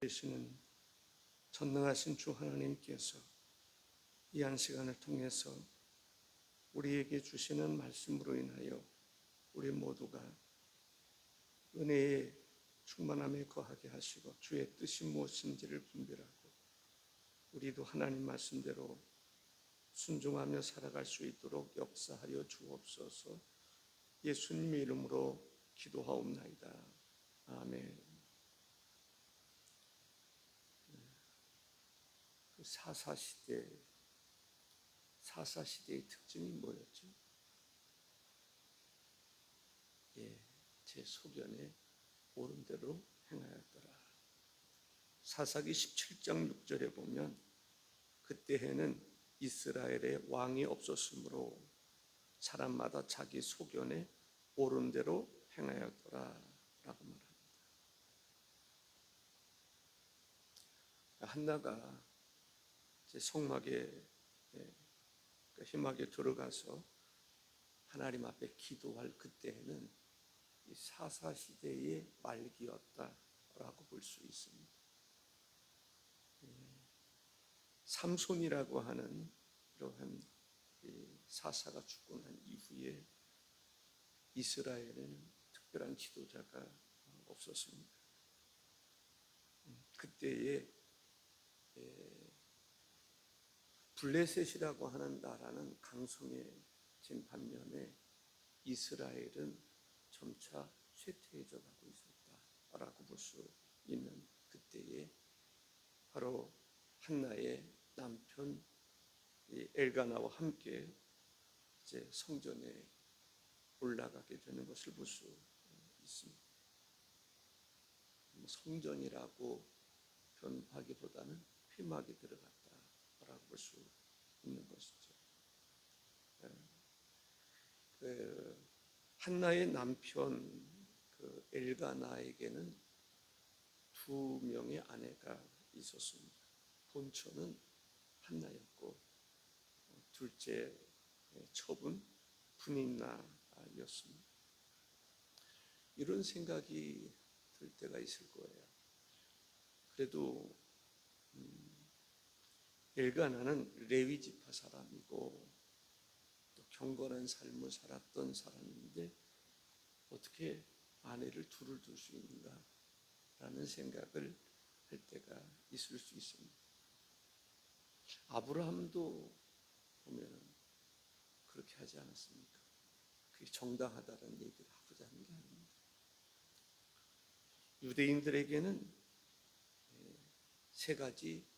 되시는 전능하신 주 하나님께서 이 한 시간을 통해서 우리에게 주시는 말씀으로 인하여 우리 모두가 은혜의 충만함에 거하게 하시고 주의 뜻이 무엇인지를 분별하고 우리도 하나님 말씀대로 순종하며 살아갈 수 있도록 역사하여 주옵소서. 예수님의 이름으로 기도하옵나이다. 아멘. 사사시대의 특징이 뭐였죠? 제 소견에 옳은 대로 행하였더라. 사사기 17장 6절에 보면 그때에는 이스라엘에 왕이 없었으므로 사람마다 자기 소견에 옳은 대로 행하였더라 라고 말합니다. 한나가 성막에 희막에 들어가서 하나님 앞에 기도할 그때에는 이 사사시대의 말기였다라고 볼 수 있습니다. 삼손이라고 하는 이러한 사사가 죽고 난 이후에 이스라엘에는 특별한 지도자가 없었습니다. 그때에 블레셋이라고 하는 나라는 강성해진 반면에 이스라엘은 점차 쇠퇴해져 가고 있었다라고 볼 수 있는 그때에 바로 한나의 남편 엘가나와 함께 이제 성전에 올라가게 되는 것을 볼 수 있습니다. 성전이라고 표현하기보다는 회막에 들어갔다라고 볼 수 있는 것이죠. 한나의 남편 엘가나에게는 두 명의 아내가 있었습니다. 본처는 한나였고 둘째 첩은 분인나였습니다. 이런 생각이 들 때가 있을 거예요. 그래도 엘가나는 레위 지파 사람이고 또 경건한 삶을 살았던 사람인데 어떻게 아내를 둘을 둘 수 있는가 라는 생각을 할 때가 있을 수 있습니다. 아브라함도 보면 그렇게 하지 않았습니까? 그게 정당하다는 얘기를 하고자 하는 게 아닙니다. 유대인들에게는 세 가지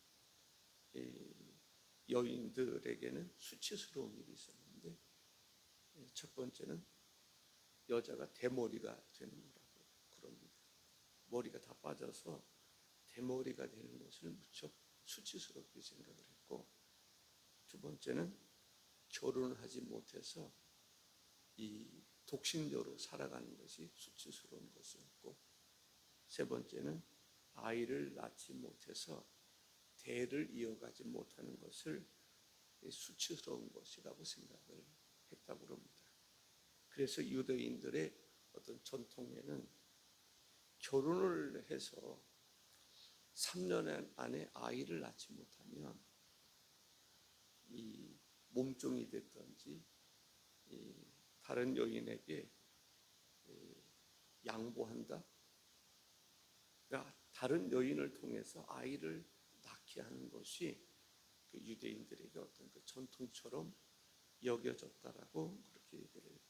여인들에게는 수치스러운 일이 있었는데 첫 번째는 여자가 대머리가 되는 거라고 그럽니다. 머리가 다 빠져서 대머리가 되는 것을 무척 수치스럽게 생각을 했고, 두 번째는 결혼을 하지 못해서 이 독신녀로 살아가는 것이 수치스러운 것이었고, 세 번째는 아이를 낳지 못해서 대를 이어가지 못하는 것을 수치스러운 것이라고 생각을 했다고 합니다. 그래서 유대인들의 어떤 전통에는 결혼을 해서 3년 안에 아이를 낳지 못하면 이 몸종이 됐든지 다른 여인에게 양보한다. 그러니까 다른 여인을 통해서 아이를 낳게 하는 것이 그 유대인들에게 어떤 그 전통처럼 여겨졌다라고 그렇게 얘기를 합니다.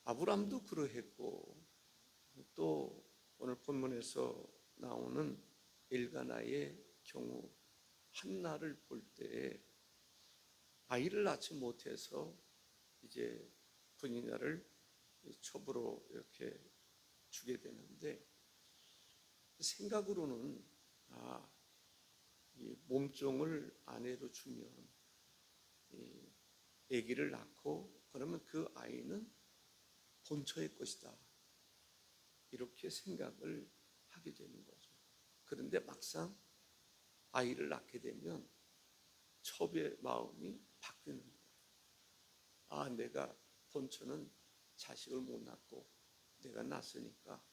아브람도 그러했고 또 오늘 본문에서 나오는 엘가나의 경우 한나를 볼 때 아이를 낳지 못해서 이제 분이나를 첩으로 이렇게 주게 되는데 생각으로는 이 몸종을 아내로 주면 아기를 낳고 그러면 그 아이는 본처의 것이다 이렇게 생각을 하게 되는 거죠. 그런데 막상 아이를 낳게 되면 첩의 마음이 바뀌는 거예요. 내가 본처는 자식을 못 낳고 내가 낳았으니까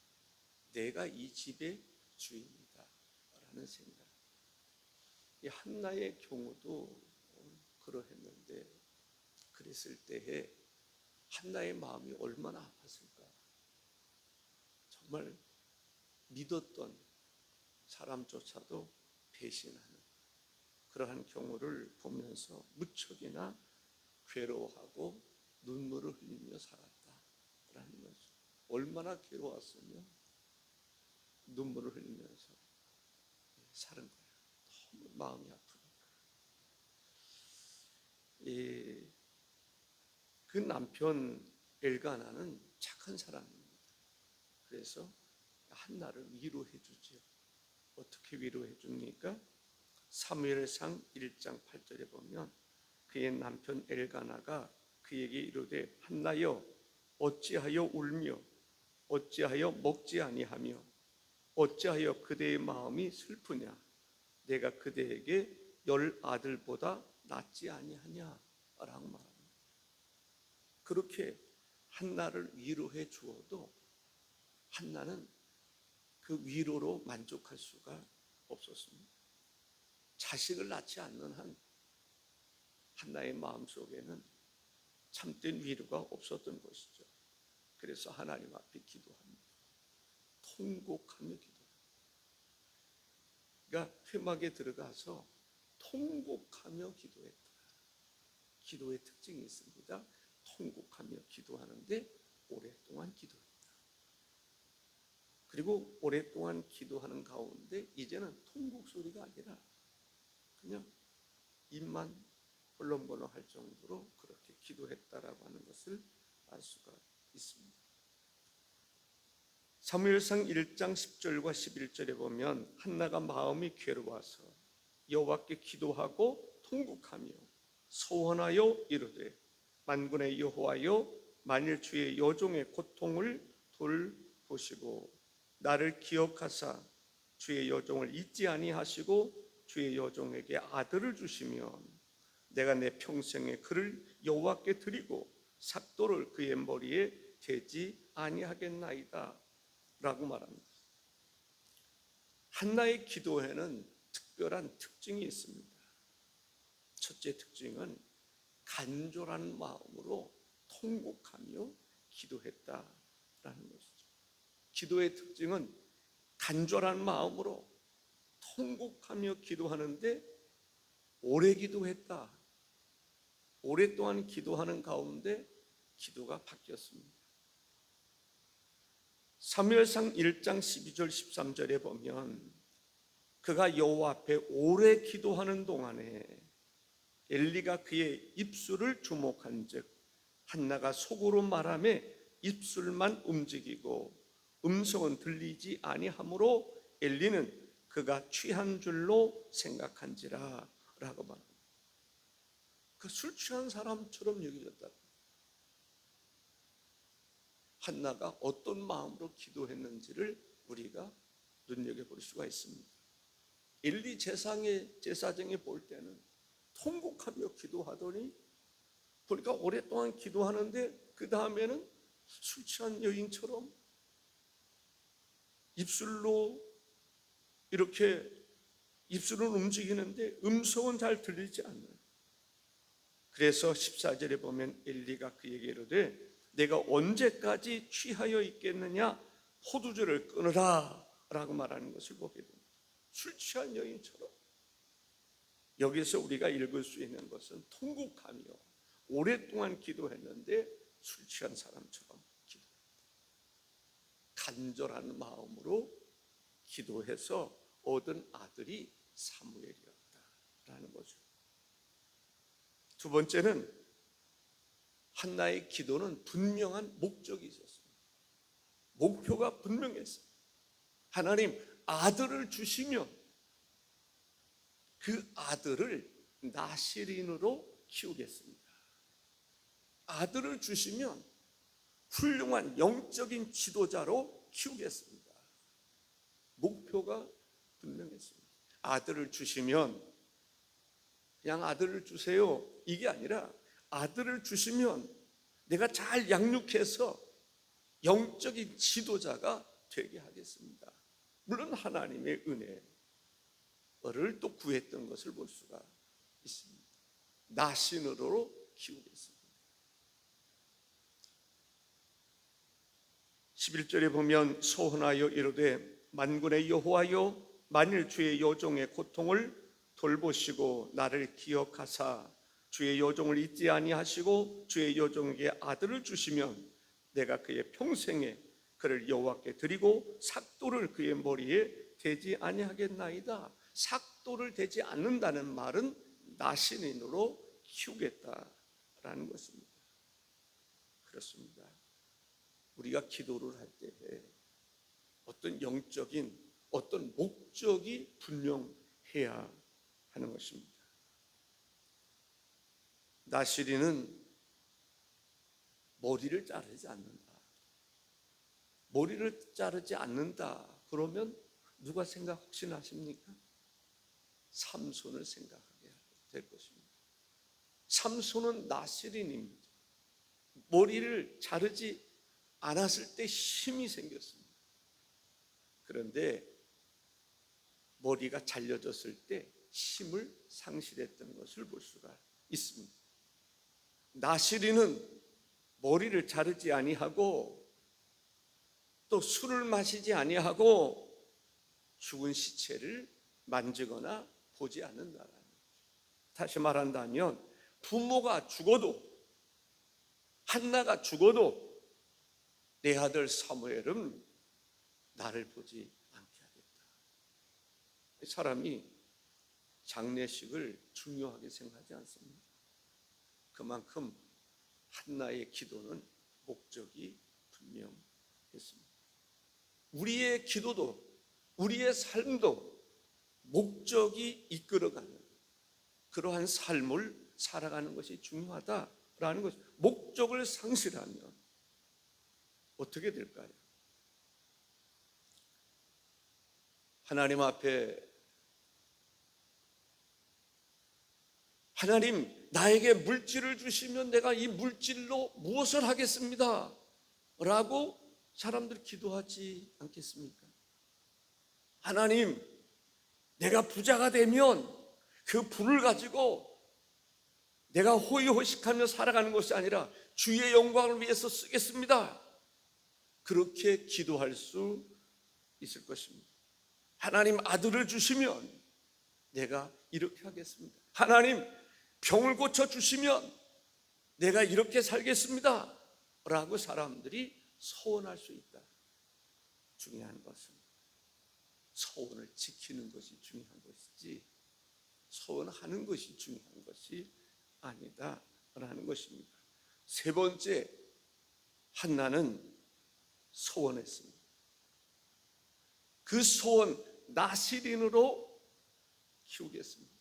내가 이 집의 주인이다 라는 생각. 이 한나의 경우도 그러했는데, 그랬을 때에 한나의 마음이 얼마나 아팠을까. 정말 믿었던 사람조차도 배신하는 그러한 경우를 보면서 무척이나 괴로워하고 눈물을 흘리며 살았다라는 거죠. 얼마나 괴로웠으면 눈물을 흘리면서 사는 거예요. 너무 마음이 아프니까. 그 남편 엘가나는 착한 사람입니다. 그래서 한나를 위로해 주지요. 어떻게 위로해 줍니까? 사무엘상 1장 8절에 보면 그의 남편 엘가나가 그에게 이르되 한나여 어찌하여 울며 어찌하여 먹지 아니하며 어찌하여 그대의 마음이 슬프냐. 내가 그대에게 10 아들보다 낫지 아니하냐 라고 말합니다. 그렇게 한나를 위로해 주어도 한나는 그 위로로 만족할 수가 없었습니다. 자식을 낳지 않는 한 한나의 마음속에는 참된 위로가 없었던 것이죠. 그래서 하나님 앞에 기도합니다. 통곡하며 기도합니다. 그러니까 회막에 들어가서 통곡하며 기도했다. 기도의 특징이 있습니다. 통곡하며 기도하는데 오랫동안 기도했다. 그리고 오랫동안 기도하는 가운데 이제는 통곡 소리가 아니라 그냥 입만 벌렁벌렁 할 정도로 그렇게 기도했다라고 하는 것을 알 수가 있습니다. 사무엘상 1장 10절과 11절에 보면 한나가 마음이 괴로워서 여호와께 기도하고 통곡하며 소원하여 이르되 만군의 여호와여 만일 주의 여종의 고통을 돌보시고 나를 기억하사 주의 여종을 잊지 아니하시고 주의 여종에게 아들을 주시면 내가 내 평생에 그를 여호와께 드리고 삭도를 그의 머리에 대지 아니하겠나이다 라고 말합니다. 한나의 기도에는 특별한 특징이 있습니다. 첫째 특징은 간절한 마음으로 통곡하며 기도했다라는 것이죠. 기도의 특징은 간절한 마음으로 통곡하며 기도하는데 오래 기도했다. 오랫동안 기도하는 가운데 기도가 바뀌었습니다. 사무엘상 1장 12절 13절에 보면 그가 여호와 앞에 오래 기도하는 동안에 엘리가 그의 입술을 주목한즉 한나가 속으로 말하며 입술만 움직이고 음성은 들리지 아니하므로 엘리는 그가 취한 줄로 생각한지라 라고 말합니다. 그 술 취한 사람처럼 여겨졌다. 한나가 어떤 마음으로 기도했는지를 우리가 눈여겨볼 수가 있습니다. 엘리 제사장이 볼 때는 통곡하며 기도하더니 보니까 오랫동안 기도하는데 그 다음에는 술 취한 여인처럼 입술로 이렇게 입술은 움직이는데 음성은 잘 들리지 않는. 그래서 14절에 보면 엘리가 그에게 이르되 내가 언제까지 취하여 있겠느냐 포도주를 끊으라 라고 말하는 것을 보게 됩니다. 술 취한 여인처럼. 여기서 우리가 읽을 수 있는 것은 통곡하며 오랫동안 기도했는데 술 취한 사람처럼 기도했다. 간절한 마음으로 기도해서 얻은 아들이 사무엘이었다라는 거죠. 두 번째는 한나의 기도는 분명한 목적이 있었습니다. 목표가 분명했어요. 하나님 아들을 주시면 그 아들을 나시린으로 키우겠습니다. 아들을 주시면 훌륭한 영적인 지도자로 키우겠습니다. 목표가 분명했습니다. 아들을 주시면 그냥 아들을 주세요 이게 아니라 아들을 주시면 내가 잘 양육해서 영적인 지도자가 되게 하겠습니다. 물론 하나님의 은혜를 또 구했던 것을 볼 수가 있습니다. 나신으로 키우겠습니다. 11절에 보면 소원하여 이르되 만군의 여호와여 만일 주의 여종의 고통을 돌보시고 나를 기억하사 주의 여종을 잊지 아니하시고 주의 여종에게 아들을 주시면 내가 그의 평생에 그를 여호와께 드리고 삭도를 그의 머리에 대지 아니하겠나이다. 삭도를 대지 않는다는 말은 나신인으로 키우겠다라는 것입니다. 그렇습니다. 우리가 기도를 할 때 어떤 영적인 어떤 목적이 분명해야 하는 것입니다. 나시린은 머리를 자르지 않는다. 머리를 자르지 않는다. 그러면 누가 생각 혹시 나십니까? 삼손을 생각하게 될 것입니다. 삼손은 나시린입니다. 머리를 자르지 않았을 때 힘이 생겼습니다. 그런데 머리가 잘려졌을 때 힘을 상실했던 것을 볼 수가 있습니다. 나시린은 머리를 자르지 아니하고 또 술을 마시지 아니하고 죽은 시체를 만지거나 보지 않는다라는 거죠. 다시 말한다면 부모가 죽어도, 한나가 죽어도 내 아들 사무엘은 나를 보지 않게 하겠다. 사람이 장례식을 중요하게 생각하지 않습니다. 그만큼 한나의 기도는 목적이 분명했습니다. 우리의 기도도, 우리의 삶도 목적이 이끌어가는 그러한 삶을 살아가는 것이 중요하다라는 것. 목적을 상실하면 어떻게 될까요? 하나님 앞에 하나님 나에게 물질을 주시면 내가 이 물질로 무엇을 하겠습니다 라고 사람들이 기도하지 않겠습니까? 하나님 내가 부자가 되면 그 부를 가지고 내가 호의호식하며 살아가는 것이 아니라 주의 영광을 위해서 쓰겠습니다. 그렇게 기도할 수 있을 것입니다. 하나님 아들을 주시면 내가 이렇게 하겠습니다. 하나님 병을 고쳐주시면 내가 이렇게 살겠습니다 라고 사람들이 소원할 수 있다. 중요한 것은 소원을 지키는 것이 중요한 것이지 소원하는 것이 중요한 것이 아니다라는 것입니다. 세 번째, 한나는 소원했습니다. 그 소원 나시린으로 키우겠습니다.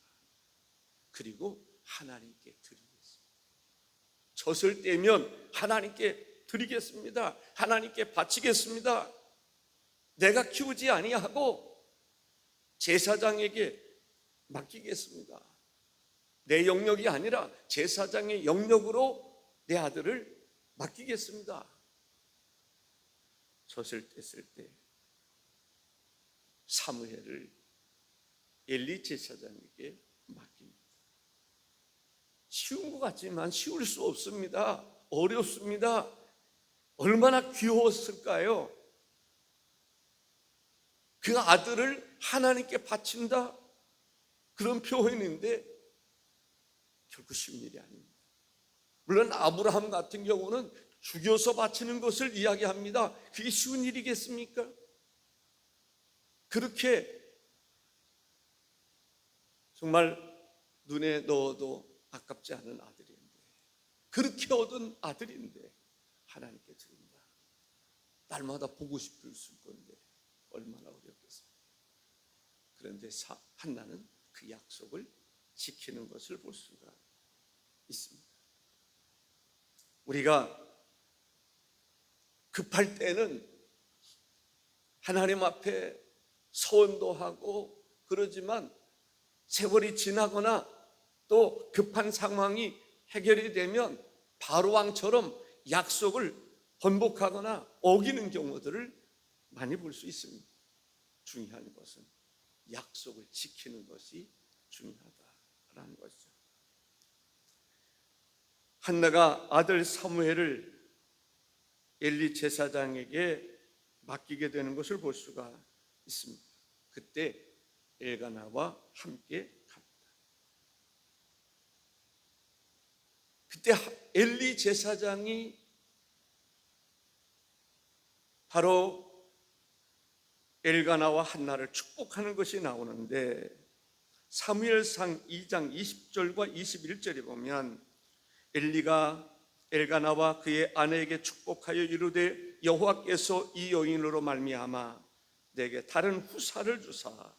그리고 하나님께 드리겠습니다. 젖을 떼면 하나님께 드리겠습니다. 하나님께 바치겠습니다. 내가 키우지 아니하고 제사장에게 맡기겠습니다. 내 영역이 아니라 제사장의 영역으로 내 아들을 맡기겠습니다. 젖을 뗐을 때 사무엘을 엘리 제사장에게 맡깁니다. 쉬운 것 같지만 쉬울 수 없습니다. 어렵습니다. 얼마나 귀여웠을까요? 그 아들을 하나님께 바친다? 그런 표현인데 결코 쉬운 일이 아닙니다. 물론 아브라함 같은 경우는 죽여서 바치는 것을 이야기합니다. 그게 쉬운 일이겠습니까? 그렇게 정말 눈에 넣어도 아깝지 않은 아들인데, 그렇게 얻은 아들인데 하나님께 드린다. 날마다 보고 싶을 건데 얼마나 어렵겠습니까? 그런데 한나는 그 약속을 지키는 것을 볼 수가 있습니다. 우리가 급할 때는 하나님 앞에 소원도 하고 그러지만 세월이 지나거나 또 급한 상황이 해결이 되면 바로왕처럼 약속을 번복하거나 어기는 경우들을 많이 볼 수 있습니다. 중요한 것은 약속을 지키는 것이 중요하다라는 것이죠. 한나가 아들 사무엘을 엘리 제사장에게 맡기게 되는 것을 볼 수가 있습니다. 그때 엘가나와 함께 갑니다. 그때 엘리 제사장이 바로 엘가나와 한나를 축복하는 것이 나오는데, 사무엘상 2장 20절과 21절에 보면 엘리가 엘가나와 그의 아내에게 축복하여 이르되 여호와께서 이 여인으로 말미암아 내게 다른 후사를 주사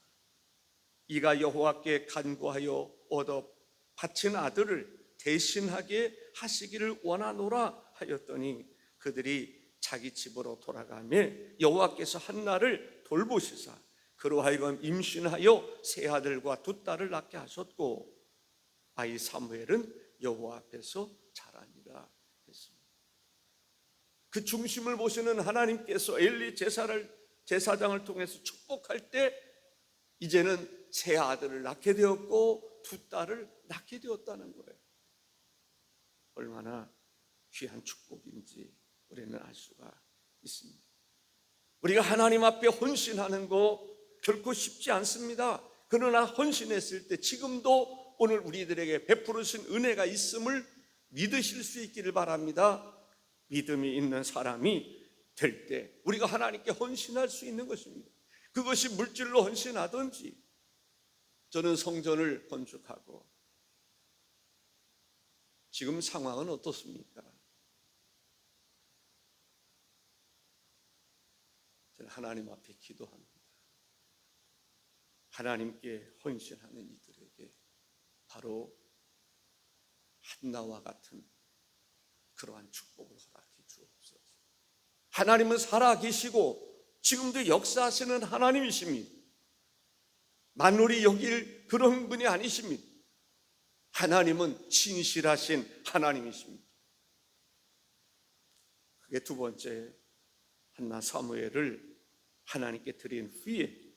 이가 여호와께 간구하여 얻어 바친 아들을 대신하게 하시기를 원하노라 하였더니 그들이 자기 집으로 돌아가며 여호와께서 한나를 돌보시사 그로 하여금 임신하여 세 아들과 두 딸을 낳게 하셨고 아이 사무엘은 여호와 앞에서 자라니라 했습니다. 그 중심을 보시는 하나님께서 엘리 제사장을 통해서 축복할 때 이제는 세 아들을 낳게 되었고 두 딸을 낳게 되었다는 거예요. 얼마나 귀한 축복인지 우리는 알 수가 있습니다. 우리가 하나님 앞에 헌신하는 거 결코 쉽지 않습니다. 그러나 헌신했을 때 지금도 오늘 우리들에게 베푸르신 은혜가 있음을 믿으실 수 있기를 바랍니다. 믿음이 있는 사람이 될 때 우리가 하나님께 헌신할 수 있는 것입니다. 그것이 물질로 헌신하든지, 저는 성전을 건축하고 지금 상황은 어떻습니까? 저는 하나님 앞에 기도합니다. 하나님께 헌신하는 이들에게 바로 한나와 같은 그러한 축복을 허락해 주옵소서. 하나님은 살아계시고 지금도 역사하시는 하나님이십니다. 만물이 여길 그런 분이 아니십니다. 하나님은 신실하신 하나님이십니다. 그게 두 번째, 한나 사무엘을 하나님께 드린 후에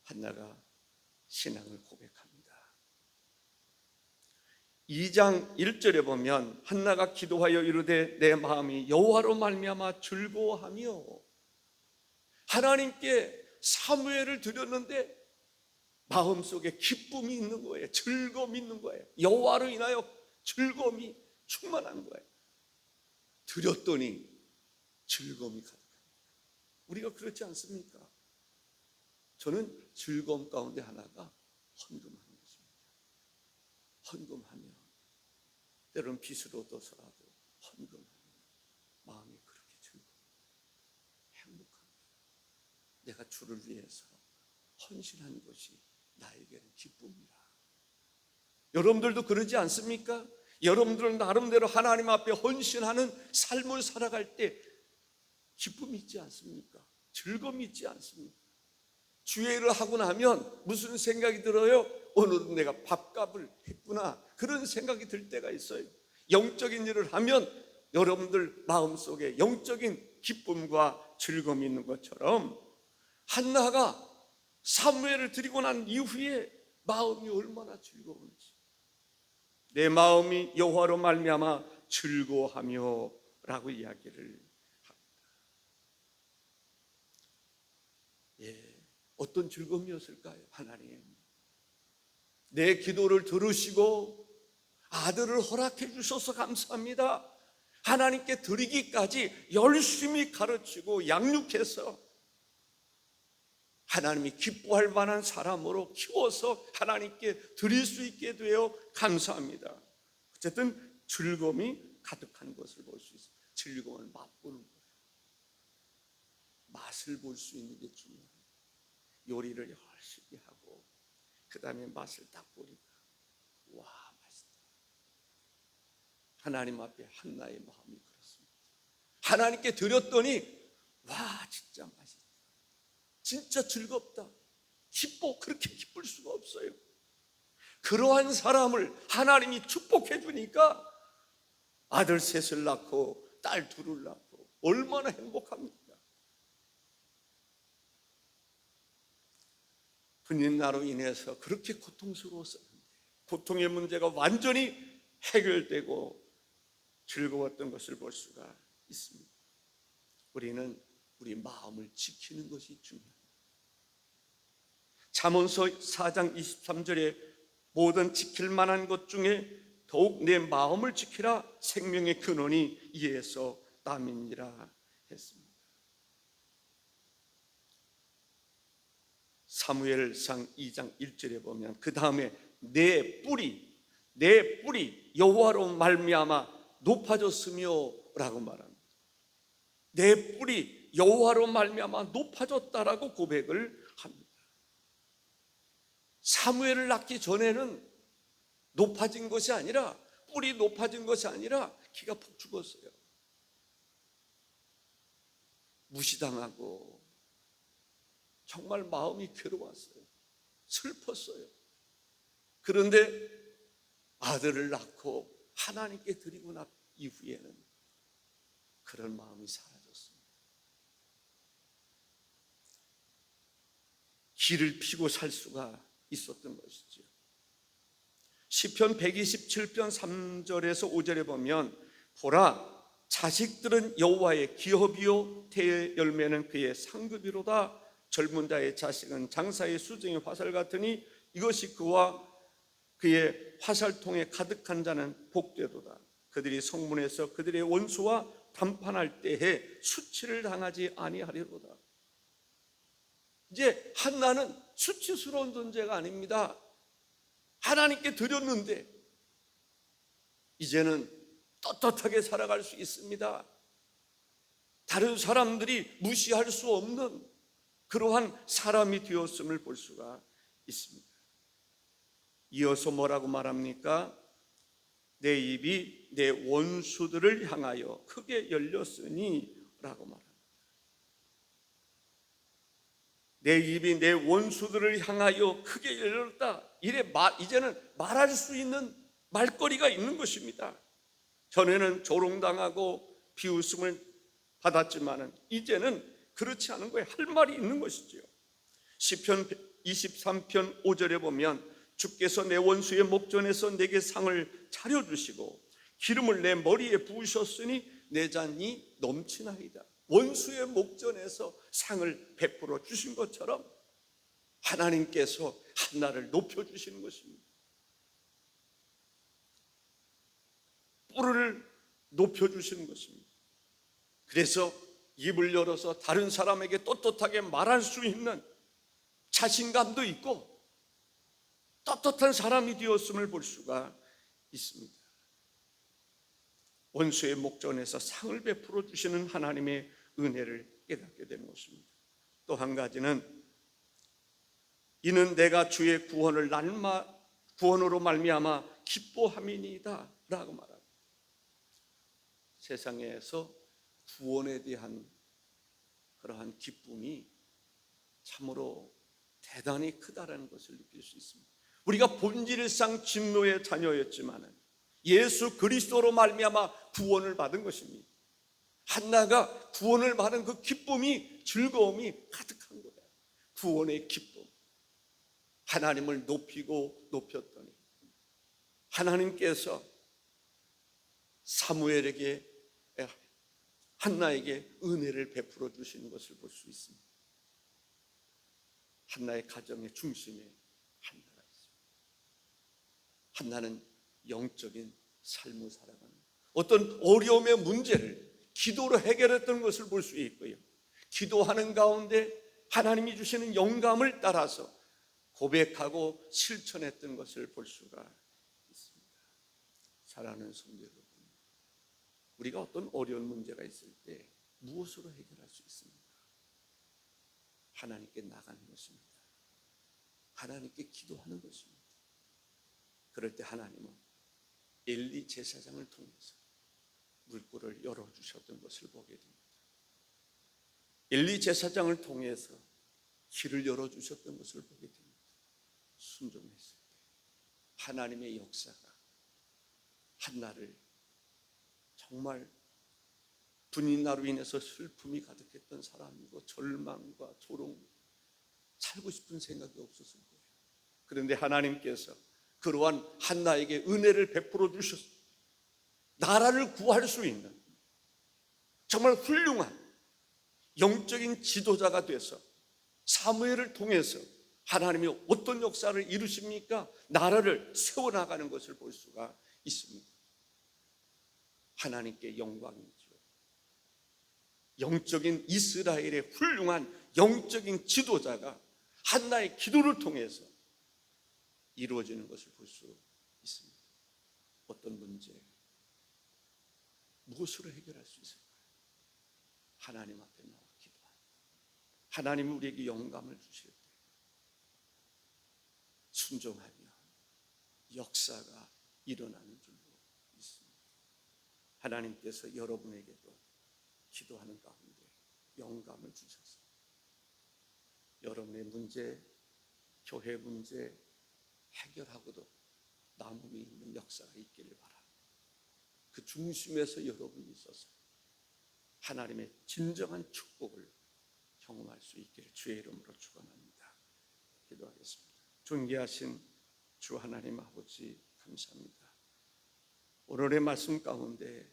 한나가 신앙을 고백합니다. 2장 1절에 보면 한나가 기도하여 이르되 내 마음이 여호와로 말미암아 즐거워하며, 하나님께 사무엘을 드렸는데 마음속에 기쁨이 있는 거예요. 즐거움이 있는 거예요. 여호와로 인하여 즐거움이 충만한 거예요. 드렸더니 즐거움이 가득합니다. 우리가 그렇지 않습니까? 저는 즐거움 가운데 하나가 헌금하는 것입니다. 헌금하면, 때로는 빚을 얻어서라도 헌금하면 마음이 그렇게 즐거워요. 행복합니다. 내가 주를 위해서 헌신한 것이 나에게는 기쁨이라. 여러분들도 그러지 않습니까? 여러분들은 나름대로 하나님 앞에 헌신하는 삶을 살아갈 때 기쁨이 있지 않습니까? 즐거움이 있지 않습니까? 주의 일을 하고 나면 무슨 생각이 들어요? 오늘은 내가 밥값을 했구나, 그런 생각이 들 때가 있어요. 영적인 일을 하면 여러분들 마음속에 영적인 기쁨과 즐거움이 있는 것처럼 한나가 사무엘을 드리고 난 이후에 마음이 얼마나 즐거운지, 내 마음이 여호와로 말미암아 즐거워하며 라고 이야기를 합니다. 어떤 즐거움이었을까요? 하나님, 내 기도를 들으시고 아들을 허락해 주셔서 감사합니다. 하나님께 드리기까지 열심히 가르치고 양육해서 하나님이 기뻐할 만한 사람으로 키워서 하나님께 드릴 수 있게 되어 감사합니다. 어쨌든 즐거움이 가득한 것을 볼 수 있어요. 즐거움을 맛보는 거예요. 맛을 볼 수 있는 게 중요해요. 요리를 열심히 하고 그 다음에 맛을 딱 보니까 와, 맛있다. 하나님 앞에 한나의 마음이 그렇습니다. 하나님께 드렸더니 와, 진짜 맛있다, 진짜 즐겁다, 기뻐. 그렇게 기쁠 수가 없어요. 그러한 사람을 하나님이 축복해 주니까 아들 셋을 낳고 딸 둘을 낳고 얼마나 행복합니까? 분인나로 인해서 그렇게 고통스러웠었는데 고통의 문제가 완전히 해결되고 즐거웠던 것을 볼 수가 있습니다. 우리는 우리 마음을 지키는 것이 중요합니다. 잠언서 4장 23절에 모든 지킬 만한 것 중에 더욱 내 마음을 지키라 생명의 근원이 이에서 남이니라 했습니다. 사무엘상 2장 1절에 보면 그 다음에 내 뿌리 여호와로 말미암아 높아졌으며 라고 말합니다. 내 뿌리 여호와로 말미암아 높아졌다라고 고백을 합니다. 사무엘을 낳기 전에는 높아진 것이 아니라, 뿌리 높아진 것이 아니라 키가 푹 죽었어요. 무시당하고 정말 마음이 괴로웠어요. 슬펐어요. 그런데 아들을 낳고 하나님께 드리고 난 이후에는 그런 마음이 사라졌습니다. 길을 피고 살 수가 있었던 것이죠. 시편 127편 3절에서 5절에 보면 보라 자식들은 여호와의 기업이요 태의 열매는 그의 상급이로다. 젊은 자의 자식은 장사의 수정의 화살 같으니 이것이 그와 그의 화살통에 가득한 자는 복되도다. 그들이 성문에서 그들의 원수와 담판할 때에 수치를 당하지 아니하리로다. 이제 한나는 수치스러운 존재가 아닙니다. 하나님께 드렸는데 이제는 떳떳하게 살아갈 수 있습니다. 다른 사람들이 무시할 수 없는 그러한 사람이 되었음을 볼 수가 있습니다. 이어서 뭐라고 말합니까? 내 입이 내 원수들을 향하여 크게 열렸으니 라고 말합니다. 내 입이 내 원수들을 향하여 크게 열렸다. 이제는 말할 수 있는 말거리가 있는 것입니다. 전에는 조롱당하고 비웃음을 받았지만은 이제는 그렇지 않은 거예요. 할 말이 있는 것이지요. 시편 23편 5절에 보면 주께서 내 원수의 목전에서 내게 상을 차려주시고 기름을 내 머리에 부으셨으니 내 잔이 넘치나이다. 원수의 목전에서 상을 베풀어 주신 것처럼 하나님께서 한나를 높여주시는 것입니다. 뿔을 높여주시는 것입니다. 그래서 입을 열어서 다른 사람에게 떳떳하게 말할 수 있는 자신감도 있고 떳떳한 사람이 되었음을 볼 수가 있습니다. 원수의 목전에서 상을 베풀어 주시는 하나님의 은혜를 깨닫게 되는 것입니다. 또 한 가지는 이는 내가 주의 구원으로 말미암아 기뻐함이니이다 라고 말합니다. 세상에서 구원에 대한 그러한 기쁨이 참으로 대단히 크다라는 것을 느낄 수 있습니다. 우리가 본질상 진노의 자녀였지만 예수 그리스도로 말미암아 구원을 받은 것입니다. 한나가 구원을 받은 그 기쁨이, 즐거움이 가득한 거예요. 구원의 기쁨. 하나님을 높이고 높였더니 하나님께서 사무엘에게, 한나에게 은혜를 베풀어 주시는 것을 볼 수 있습니다. 한나의 가정의 중심에 한나가 있습니다. 한나는 영적인 삶을 살아가는 어떤 어려움의 문제를 기도로 해결했던 것을 볼 수 있고요. 기도하는 가운데 하나님이 주시는 영감을 따라서 고백하고 실천했던 것을 볼 수가 있습니다. 사랑하는 성도 여러분, 우리가 어떤 어려운 문제가 있을 때 무엇으로 해결할 수 있습니까? 하나님께 나가는 것입니다. 하나님께 기도하는 것입니다. 그럴 때 하나님은 엘리 제사장을 통해서 물꼬를 열어주셨던 것을 보게 됩니다. 엘리 제사장을 통해서 길을 열어주셨던 것을 보게 됩니다. 순종했을 때 하나님의 역사가 한나를 정말 분인나로 인해서 슬픔이 가득했던 사람이고 절망과 조롱, 살고 싶은 생각이 없었을 거예요. 그런데 하나님께서 그러한 한나에게 은혜를 베풀어 주셨어요. 나라를 구할 수 있는 정말 훌륭한 영적인 지도자가 돼서 사무엘을 통해서 하나님이 어떤 역사를 이루십니까? 나라를 세워나가는 것을 볼 수가 있습니다. 하나님께 영광이죠. 영적인 이스라엘의 훌륭한 영적인 지도자가 한나의 기도를 통해서 이루어지는 것을 볼 수 있습니다. 어떤 문제, 무엇으로 해결할 수 있을까요? 하나님 앞에 나와 기도합니다. 하나님이 우리에게 영감을 주실 때 순종하면 역사가 일어나는 줄로 믿습니다. 하나님께서 여러분에게도 기도하는 가운데 영감을 주셔서 여러분의 문제, 교회 문제 해결하고도 남음이 있는 역사가 있기를 바랍니다. 그 중심에서 여러분이 있어서 하나님의 진정한 축복을 경험할 수 있기를 주의 이름으로 축원합니다. 기도하겠습니다. 존귀하신 주 하나님 아버지 감사합니다. 오늘의 말씀 가운데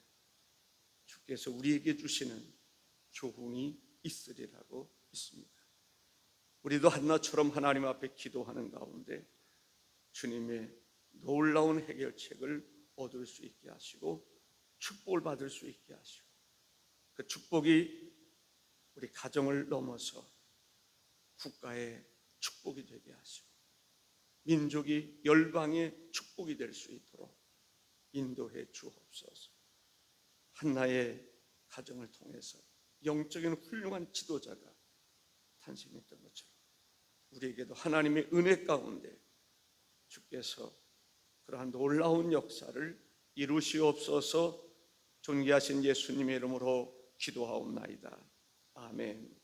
주께서 우리에게 주시는 교훈이 있으리라고 믿습니다. 우리도 한나처럼 하나님 앞에 기도하는 가운데 주님의 놀라운 해결책을 얻을 수 있게 하시고 축복을 받을 수 있게 하시고 그 축복이 우리 가정을 넘어서 국가의 축복이 되게 하시고 민족이 열방의 축복이 될 수 있도록 인도해 주옵소서. 한나의 가정을 통해서 영적인 훌륭한 지도자가 탄생했던 것처럼 우리에게도 하나님의 은혜 가운데 주께서 그러한 놀라운 역사를 이루시옵소서. 존귀하신 예수님의 이름으로 기도하옵나이다. 아멘.